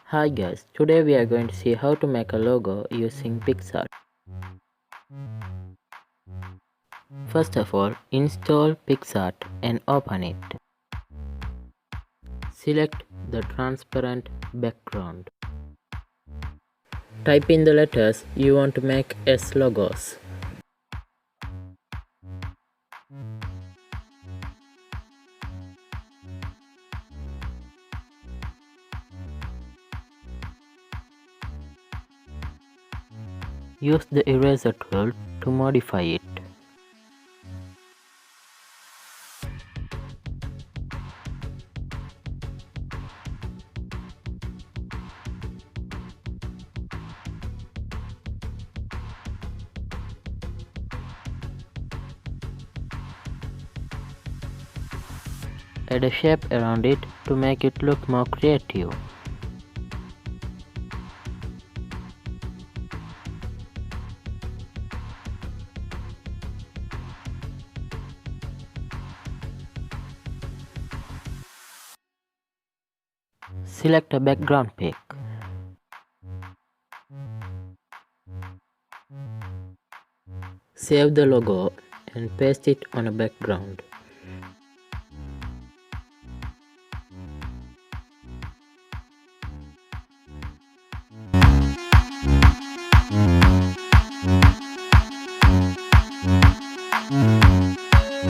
Hi guys, today we are going to see how to make a logo using Picsart. First of all, install Picsart and open it. Select the transparent background. Type in the letters you want to make as logos. Use the eraser tool to modify it. Add a shape around it to make it look more creative. Select a background pic. Save the logo and paste it on a background.